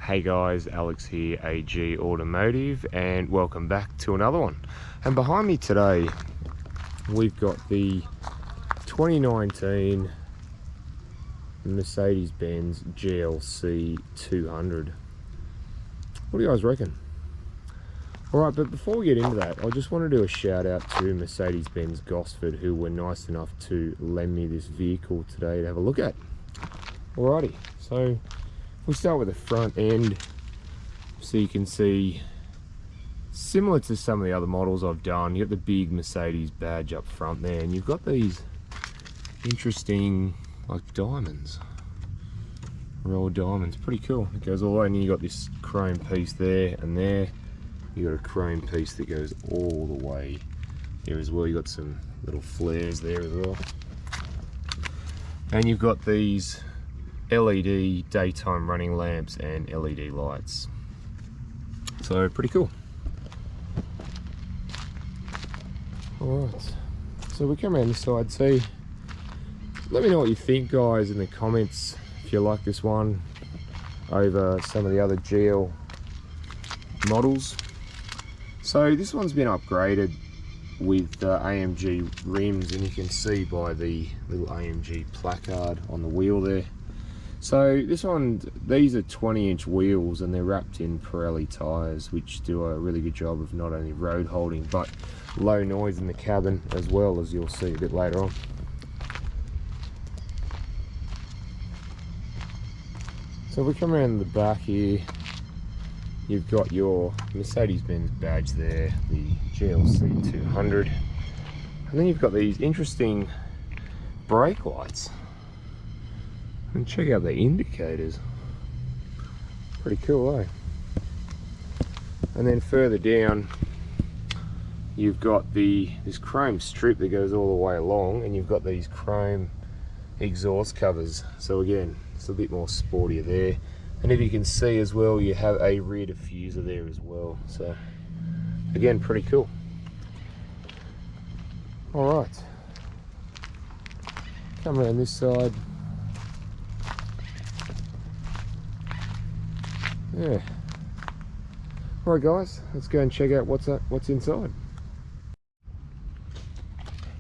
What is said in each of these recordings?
Hey guys, Alex here, AG Automotive, and welcome back to another one. And behind me today, we've got the 2019 Mercedes Benz GLC 200. What do you guys reckon? Alright, but before we get into that, I just want to do a shout out to Mercedes Benz Gosford, who were nice enough to lend me this vehicle today to have a look at. Alrighty, so we'll start with the front end, so you can see, similar to some of the other models I've done, you've got the big Mercedes badge up front there, and you've got these interesting, like, diamonds, rolled diamonds, pretty cool. It goes all the way, and you got this chrome piece there, and there, you got a chrome piece that goes all the way there as well. You got some little flares there as well, and you've got these LED daytime running lamps and LED lights, so pretty cool. Alright, so we come around this side. See, let me know what you think, guys, in the comments, if you like this one over some of the other GL models. So this one's been upgraded with AMG rims, and you can see by the little AMG placard on the wheel there. So this one, these are 20-inch wheels, and they're wrapped in Pirelli tyres, which do a really good job of not only road holding but low noise in the cabin as well, as you'll see a bit later on. So if we come around the back here, you've got your Mercedes-Benz badge there, the GLC 200, and then you've got these interesting brake lights. And check out the indicators, pretty cool, eh? And then further down, you've got this chrome strip that goes all the way along, and you've got these chrome exhaust covers. So again, it's a bit more sportier there. And if you can see as well, you have a rear diffuser there as well. So again, pretty cool. All right, come around this side. Yeah. Alright guys, let's go and check out what's inside.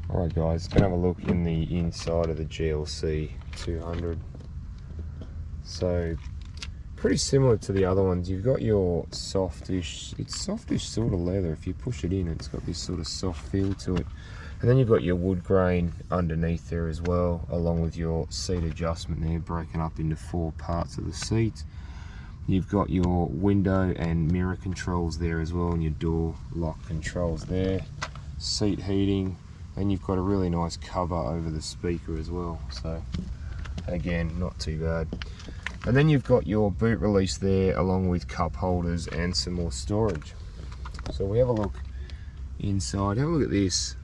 Alright guys, gonna have a look in the inside of the GLC 200. So pretty similar to the other ones. You've got your softish, it's softish sort of leather. If you push it in, it's got this sort of soft feel to it. And then you've got your wood grain underneath there as well, along with your seat adjustment there, broken up into 4 parts of the seat. You've got your window and mirror controls there as well, and your door lock controls there, seat heating, and you've got a really nice cover over the speaker as well. So again, not too bad. And then you've got your boot release there, along with cup holders and some more storage. So we have a look inside. Have a look at this.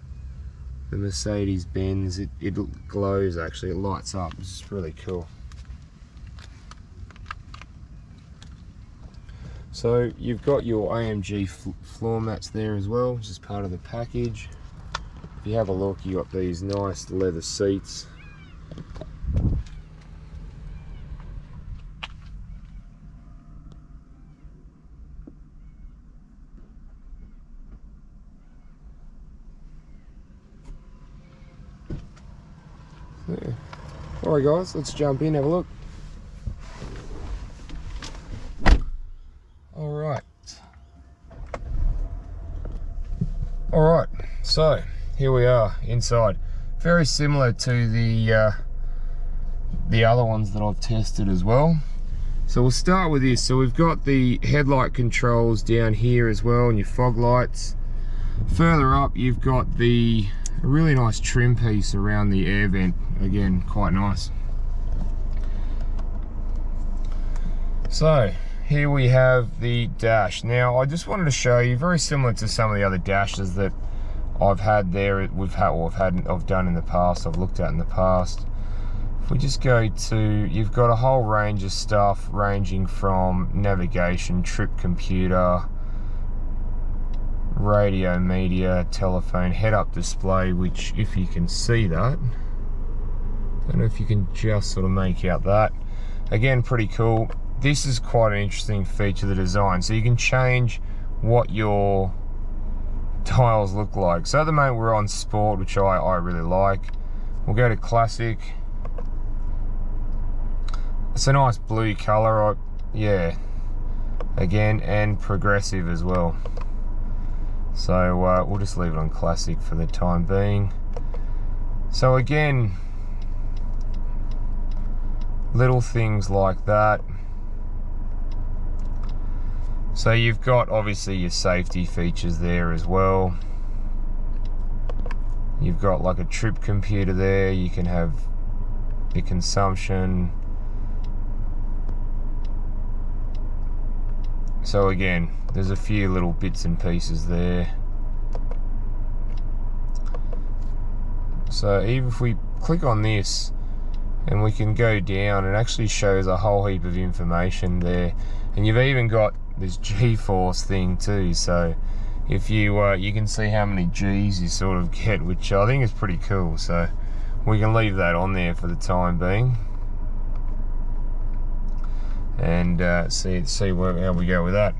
The Mercedes Benz, it glows actually, it lights up. It's just really cool. So you've got your AMG floor mats there as well, which is part of the package. If you have a look, you got these nice leather seats. There. Alright guys, let's jump in, have a look. Alright, so here we are inside. Very similar to the other ones that I've tested as well. So we'll start with this. So we've got the headlight controls down here as well, and your fog lights. Further up, you've got the really nice trim piece around the air vent. Again, quite nice. So here we have the dash. Now I just wanted to show you, very similar to some of the other dashes that I've had there, I've done in the past, I've looked at in the past. If we just go to, you've got a whole range of stuff ranging from navigation, trip computer, radio, media, telephone, head-up display, which, if you can see that, I don't know if you can just sort of make out that. Again, pretty cool. this is quite an interesting feature of the design. So you can change what your tiles look like. So at the moment we're on sport, which I really like. We'll go to classic. It's a nice blue color, yeah, again, and progressive as well. So we'll just leave it on classic for the time being. So again, little things like that. So you've got obviously your safety features there as well. You've got like a trip computer there. You can have your consumption. So again, there's a few little bits and pieces there. So even if we click on this and we can go down, it actually shows a whole heap of information there. And you've even got this G-force thing too. So if you can see how many G's you sort of get, which I think is pretty cool. So we can leave that on there for the time being. And see how we go with that.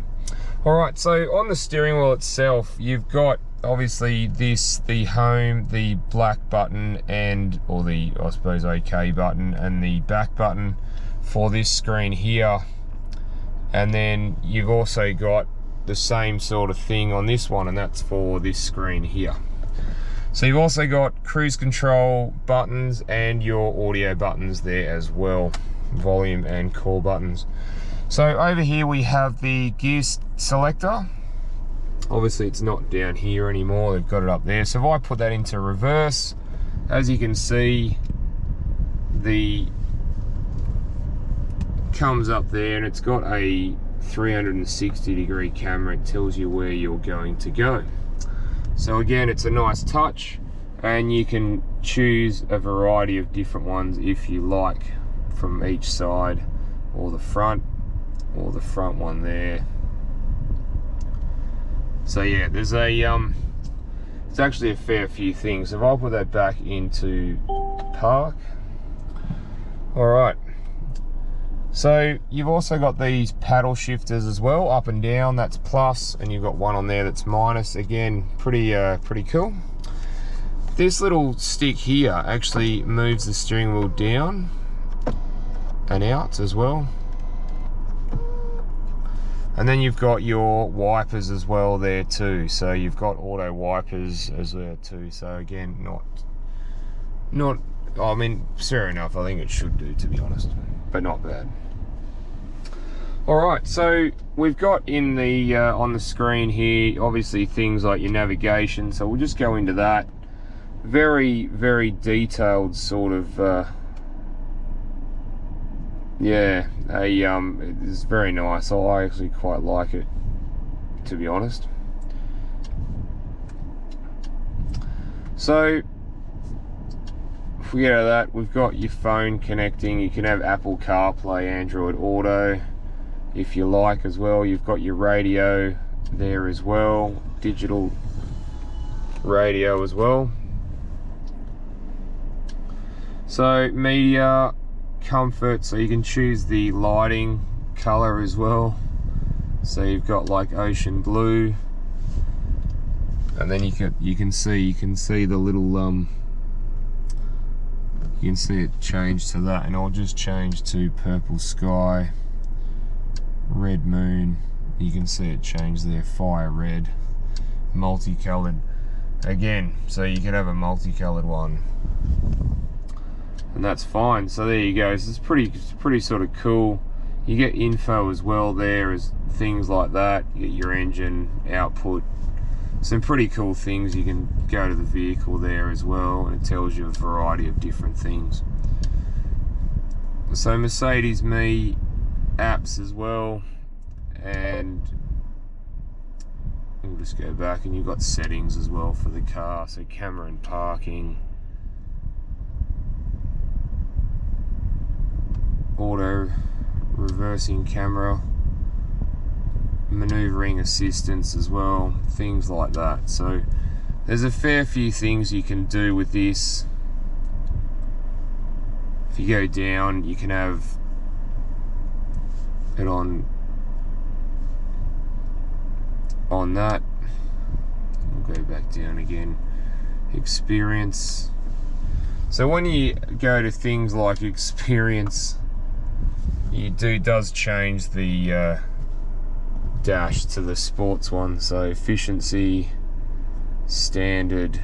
Alright, so on the steering wheel itself, you've got obviously the home, the black button, or the, I suppose, OK button, and the back button for this screen here. And then you've also got the same sort of thing on this one, and that's for this screen here. So you've also got cruise control buttons and your audio buttons there as well. Volume and call buttons. So over here we have the gear selector. Obviously it's not down here anymore, they've got it up there. So if I put that into reverse, as you can see, the comes up there and it's got a 360-degree camera. It tells you where you're going to go. So again, it's a nice touch, and you can choose a variety of different ones if you like, from each side, or the front one there. So yeah, there's it's actually a fair few things. If I'll put that back into park. All right, so you've also got these paddle shifters as well, up and down. That's plus, and you've got one on there that's minus. Again, pretty cool. This little stick here actually moves the steering wheel down and out as well. And then you've got your wipers as well there too. So you've got auto wipers as well too. So again, not I mean, fair enough. I think it should do, to be honest, but not bad. All right, so we've got in the on the screen here, obviously things like your navigation. So we'll just go into that. Very, very detailed sort of. Yeah, it's very nice. I actually quite like it, to be honest. So if we get out of that, we've got your phone connecting. You can have Apple CarPlay, Android Auto, if you like as well. You've got your radio there as well, digital radio as well. So media, comfort, so you can choose the lighting color as well. So you've got like ocean blue, and then you can see the little you can see it change to that, and I'll just change to purple sky, red moon. You can see it change there, fire red, multicolored again, so you can have a multicolored one, and that's fine. So there you go. So it's pretty sort of cool. You get info as well there, as things like that. You get your engine output, some pretty cool things. You can go to the vehicle there as well, and it tells you a variety of different things. So Mercedes Me apps as well, and we'll just go back, and you've got settings as well for the car. So camera and parking, auto reversing camera, maneuvering assistance as well, things like that. So there's a fair few things you can do with this. If you go down, you can have it on that. We'll go back down again. Experience. So when you go to things like experience, does change the dash to the sports one. So efficiency, standard,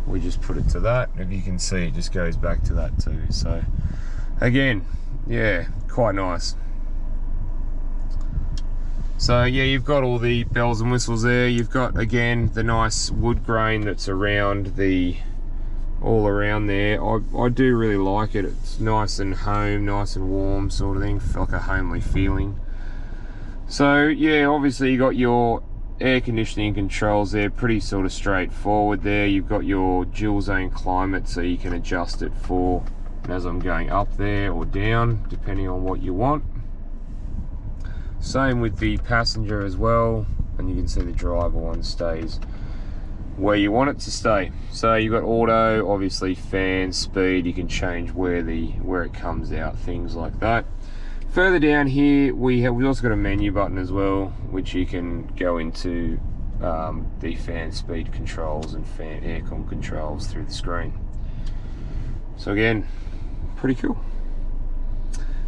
we just put it to that. If you can see, it just goes back to that too. So again, yeah, quite nice. So yeah, you've got all the bells and whistles there. You've got, again, the nice wood grain that's around all around there. I do really like it. It's nice and nice and warm sort of thing, like a homely feeling. So yeah, obviously you got your air conditioning controls there, pretty sort of straightforward there. You've got your dual zone climate, so you can adjust it for as I'm going up there or down, depending on what you want. Same with the passenger as well, and you can see the driver one stays where you want it to stay. So you've got auto, obviously fan, speed, you can change where it comes out, things like that. Further down here we've also got a menu button as well, which you can go into the fan speed controls and fan aircon controls through the screen. So again, pretty cool.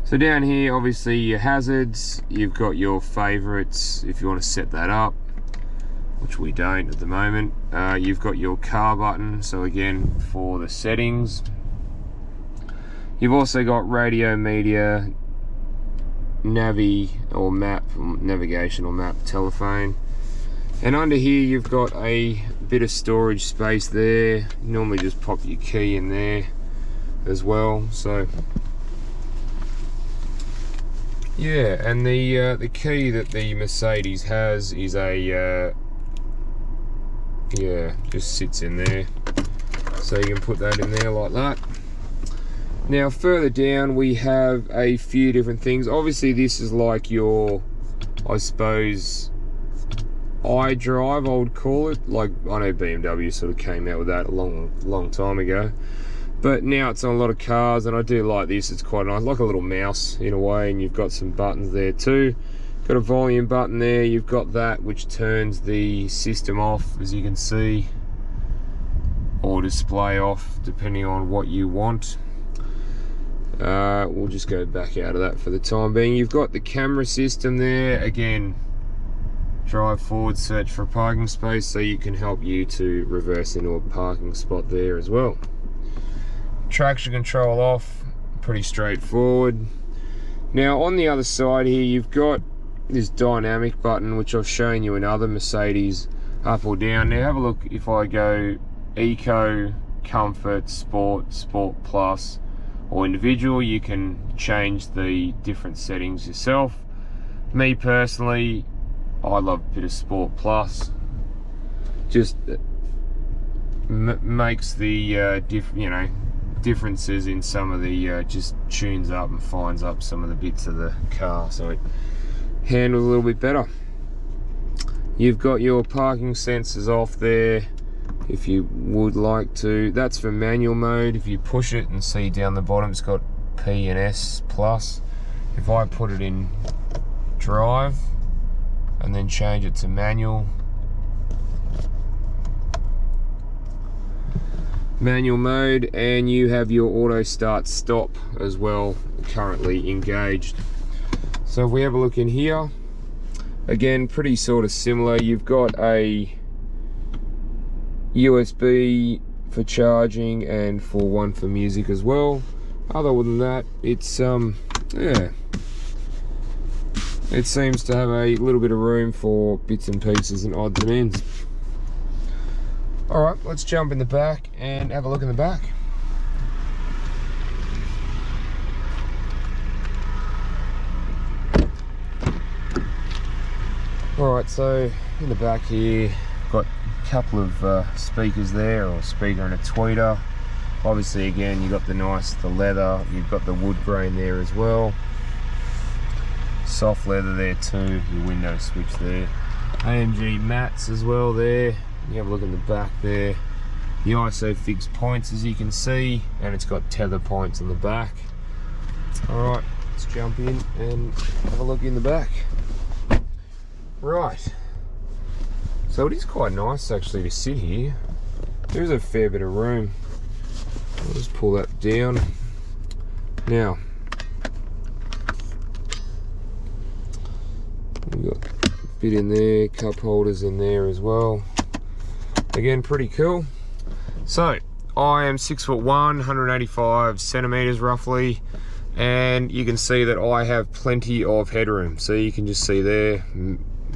So down here, obviously your hazards, you've got your favorites if you want to set that up, which we don't at the moment. You've got your car button, so again, for the settings. You've also got radio, media, navigation or map, telephone. And under here, you've got a bit of storage space there. You normally just pop your key in there as well. So yeah, and the key that the Mercedes has is a yeah, just sits in there, so you can put that in there like that. Now further down we have a few different things. Obviously this is like your, I suppose, iDrive, I would call it. Like, I know BMW sort of came out with that a long time ago, but now it's on a lot of cars, and I do like this. It's quite nice, like a little mouse in a way, and you've got some buttons there too. Got a volume button there. You've got that which turns the system off, as you can see, or display off, depending on what you want. We'll just go back out of that for the time being. You've got the camera system there. Again, drive forward, search for a parking space, so you can help you to reverse into a parking spot there as well. Traction control off, pretty straightforward. Now on the other side here, you've got this dynamic button, which I've shown you in other Mercedes, up or down. Now have a look. If I go eco, comfort, sport, sport plus, or individual, you can change the different settings yourself. Me personally, I love a bit of sport plus. Just makes the differences in some of the just tunes up and finds up some of the bits of the car, so it handles a little bit better. You've got your parking sensors off there if you would like to. That's for manual mode. If you push it and see down the bottom, it's got P and S plus. If I put it in drive and then change it to manual mode, and you have your auto start stop as well, currently engaged. So if we have a look in here, again, pretty sort of similar. You've got a USB for charging and one for music as well. Other than that, it's yeah, it seems to have a little bit of room for bits and pieces and odds and ends. Alright, let's jump in the back and have a look in the back. Alright, so in the back here, got a couple of speakers there, or a speaker and a tweeter. Obviously again, you've got the leather, you've got the wood grain there as well. Soft leather there too, your window switch there. AMG mats as well there. You have a look in the back there. The ISO fixed points, as you can see, and it's got tether points on the back. Alright, let's jump in and have a look in the back. Right, so it is quite nice actually to sit here. There's a fair bit of room. I'll just pull that down. Now, we've got a bit in there, cup holders in there as well. Again, pretty cool. So, I am 6'1", 185 centimeters roughly, and you can see that I have plenty of headroom. So you can just see there.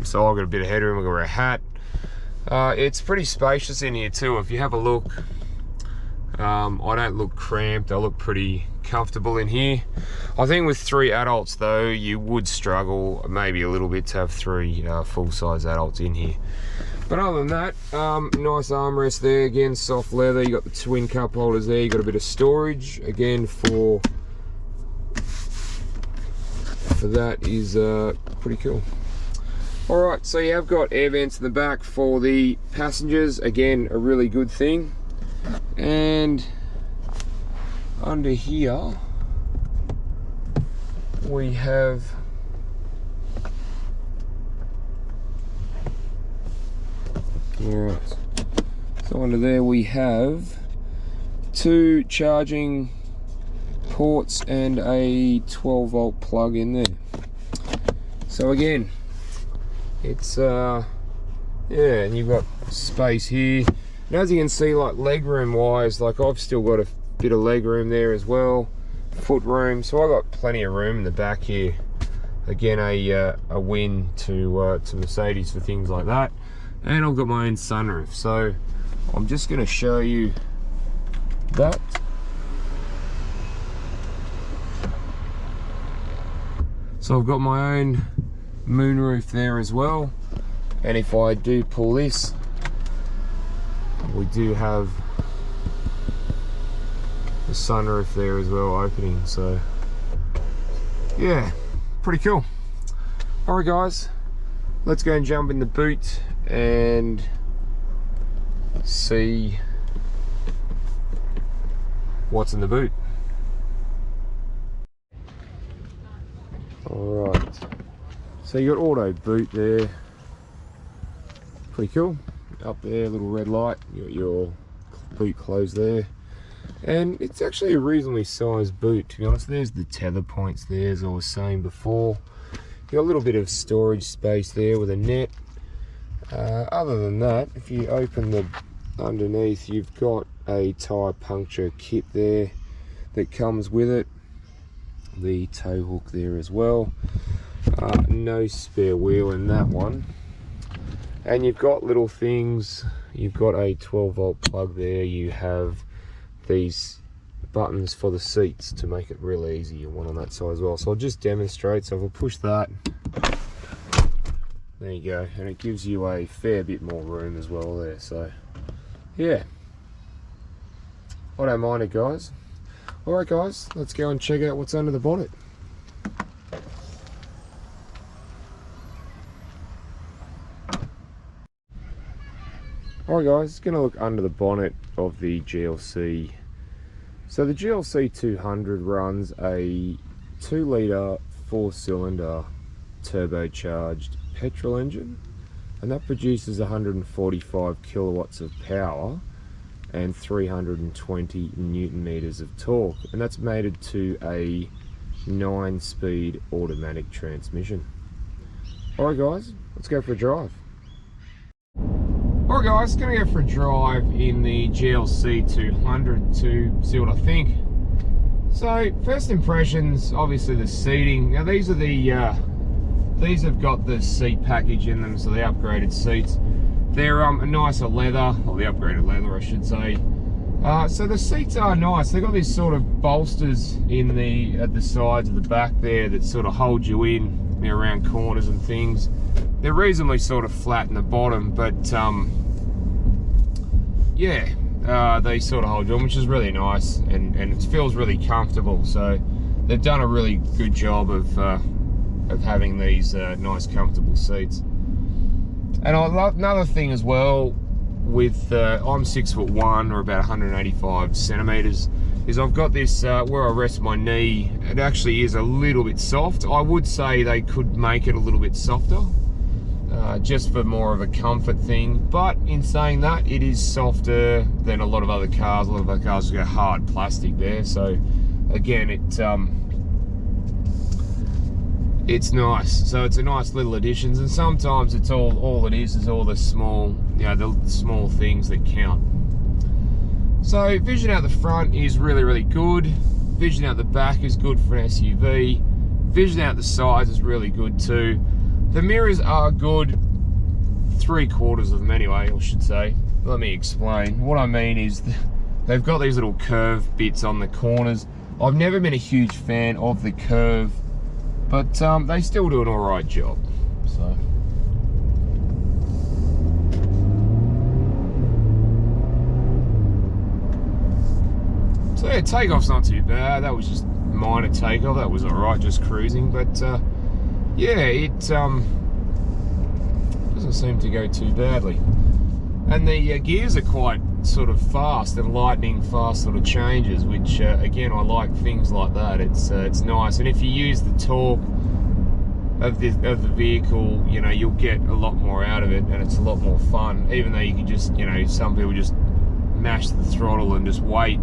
So I've got a bit of headroom. I've got a hat. It's pretty spacious in here too. If you have a look, I don't look cramped. I look pretty comfortable in here. I think with 3 adults though, you would struggle maybe a little bit to have 3 full-size adults in here. But other than that, nice armrest there. Again, soft leather. You got the twin cup holders there. You got a bit of storage again for that is pretty cool. All right, so you have got air vents in the back for the passengers. Again, a really good thing. And under here we have alright, so under there we have 2 charging ports and a 12-volt plug in there. So again, it's yeah, and you've got space here. And as you can see, like legroom wise, like I've still got a bit of legroom there as well, foot room. So I've got plenty of room in the back here. Again, a win to Mercedes for things like that. And I've got my own sunroof. So I'm just going to show you that. So I've got my own moonroof there as well. And if I do pull this, we do have the sunroof there as well opening. So yeah, pretty cool. Alright guys, let's go and jump in the boot and see what's in the boot. Alright, so you got auto boot there, pretty cool. Up there, little red light, you got your boot closed there, and it's actually a reasonably sized boot, to be honest. There's the tether points there, as I was saying before. You got a little bit of storage space there with a net. Other than that, if you open the underneath, you've got a tyre puncture kit there that comes with it, the tow hook there as well. No spare wheel in that one. And you've got little things, you've got a 12-volt plug there, you have these buttons for the seats to make it real easy, and one on that side as well. So I'll just demonstrate. So if I push that, there you go, and it gives you a fair bit more room as well there. So yeah, I don't mind it, guys. Alright guys, let's go and check out what's under the bonnet. Alright guys, going to look under the bonnet of the GLC. So the GLC 200 runs a 2-litre 4-cylinder turbocharged petrol engine, and that produces 145 kilowatts of power and 320 newton meters of torque, and that's mated to a 9-speed automatic transmission. Alright guys, let's go for a drive. Alright guys, gonna go for a drive in the GLC 200 to see what I think. So first impressions, obviously the seating. Now these are the these have got the seat package in them, so the upgraded seats. They're a nicer leather, or the upgraded leather I should say. So the seats are nice. They've got these sort of bolsters in at the sides of the back there that sort of hold you in around corners and things. They're reasonably sort of flat in the bottom, but yeah, they sort of hold you on, which is really nice, and it feels really comfortable. So they've done a really good job of having these nice comfortable seats. And I love another thing as well with I'm 6'1" or about 185 centimeters, is I've got this where I rest my knee. It actually is a little bit soft. I would say they could make it a little bit softer, just for more of a comfort thing. But in saying that, it is softer than a lot of other cars. A lot of other cars got hard plastic there. So again, it's nice. So it's a nice little addition, and sometimes it's all it is all the small, the small things that count. So vision out the front is really, really good. Vision out the back is good for an SUV. Vision out the sides is really good too. The mirrors are good, 3/4 of them anyway, I should say. Let me explain. What I mean is they've got these little curved bits on the corners. I've never been a huge fan of the curve, but they still do an alright job. So yeah, takeoff's not too bad. That was just minor takeoff. That was alright, just cruising. But yeah, it doesn't seem to go too badly. And the gears are quite sort of fast and lightning fast sort of changes, which again, I like things like that. It's nice. And if you use the torque of the vehicle, you'll get a lot more out of it, and it's a lot more fun. Even though you can just, some people just mash the throttle and just wait.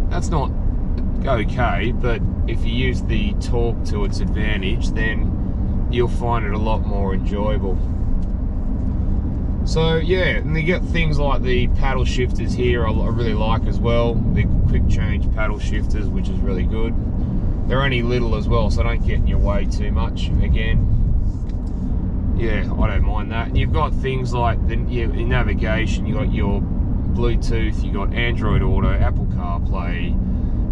That's not okay, but if you use the torque to its advantage, then you'll find it a lot more enjoyable. So yeah, and they get things like the paddle shifters here I really like as well. The quick change paddle shifters, which is really good. They're only little as well, so don't get in your way too much. Again, yeah, I don't mind that. And you've got things like in navigation, you got your Bluetooth, you got Android Auto, Apple CarPlay,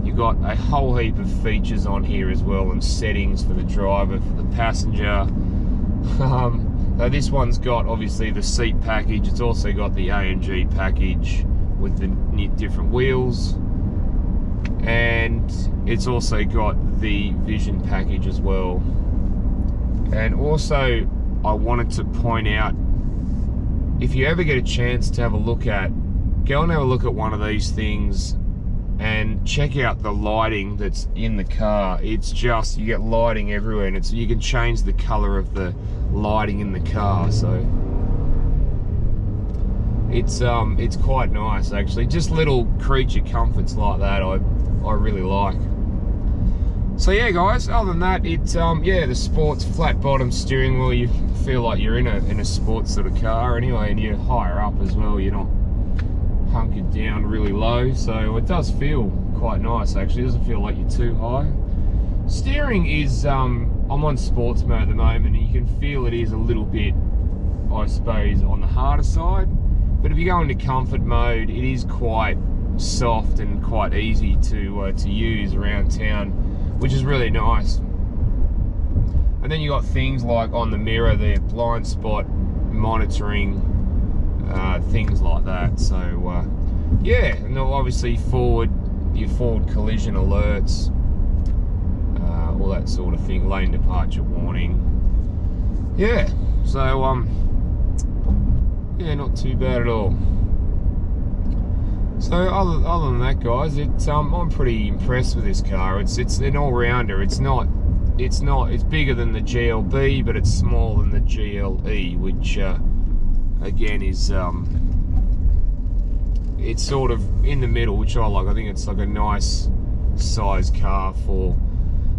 you got a whole heap of features on here as well, and settings for the driver, for the passenger. Now this one's got obviously the seat package. It's also got the AMG package with the different wheels, and it's also got the vision package as well. And also, I wanted to point out, if you ever get a chance to have a look at, go and have a look at one of these things and check out the lighting that's in the car. It's just, you get lighting everywhere, and you can change the color of the lighting in the car. So it's quite nice actually. Just little creature comforts like that I really like. So yeah guys, other than that, yeah, the sports flat bottom steering wheel, you feel like you're in a sports sort of car anyway, and you're higher up as well, you're not hunkered down really low, so it does feel quite nice actually. It doesn't feel like you're too high. Steering is, I'm on sports mode at the moment, and you can feel it is a little bit, I suppose, on the harder side, but if you go into comfort mode, it is quite soft and quite easy to use around town, which is really nice. And then you got things like on the mirror, the blind spot monitoring, things like that. So yeah, and obviously your forward collision alerts, all that sort of thing, lane departure warning. Yeah, so yeah, not too bad at all. So other than that guys, I'm pretty impressed with this car. It's an all-rounder. It's bigger than the GLB, but it's smaller than the GLE, which again is it's sort of in the middle, which I like. I think it's like a nice size car for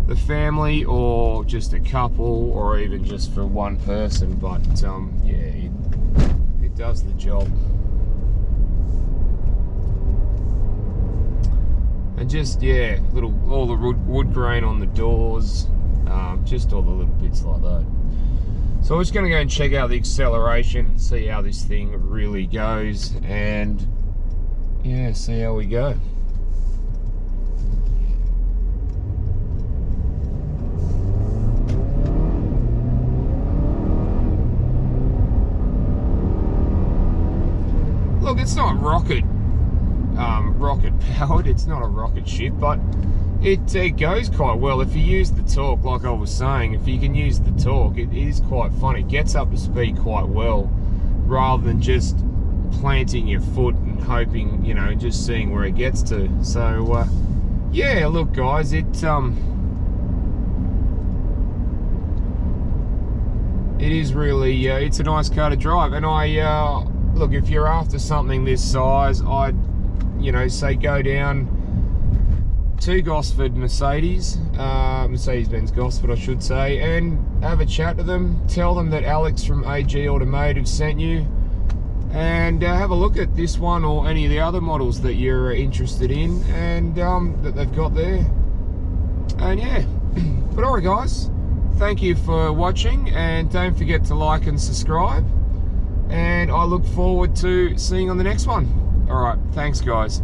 the family, or just a couple, or even just for one person. But yeah, it does the job. And just, yeah, all the wood grain on the doors, just all the little bits like that. So we're just going to go and check out the acceleration and see how this thing really goes, and yeah, see how we go. Look, it's not rocket powered, it's not a rocket ship, but it goes quite well if you use the torque. Like I was saying, if you can use the torque, it is quite fun. It gets up to speed quite well, rather than just planting your foot and hoping, just seeing where it gets to. So yeah, look guys, it is really, it's a nice car to drive. And I, look, if you're after something this size, I'd, you know, say go down to Gosford Mercedes-Benz Gosford, I should say, and have a chat to them. Tell them that Alex from AG Automotive sent you, and have a look at this one or any of the other models that you're interested in, and that they've got there. And yeah, but alright guys, thank you for watching, and don't forget to like and subscribe, and I look forward to seeing you on the next one. Alright, thanks guys.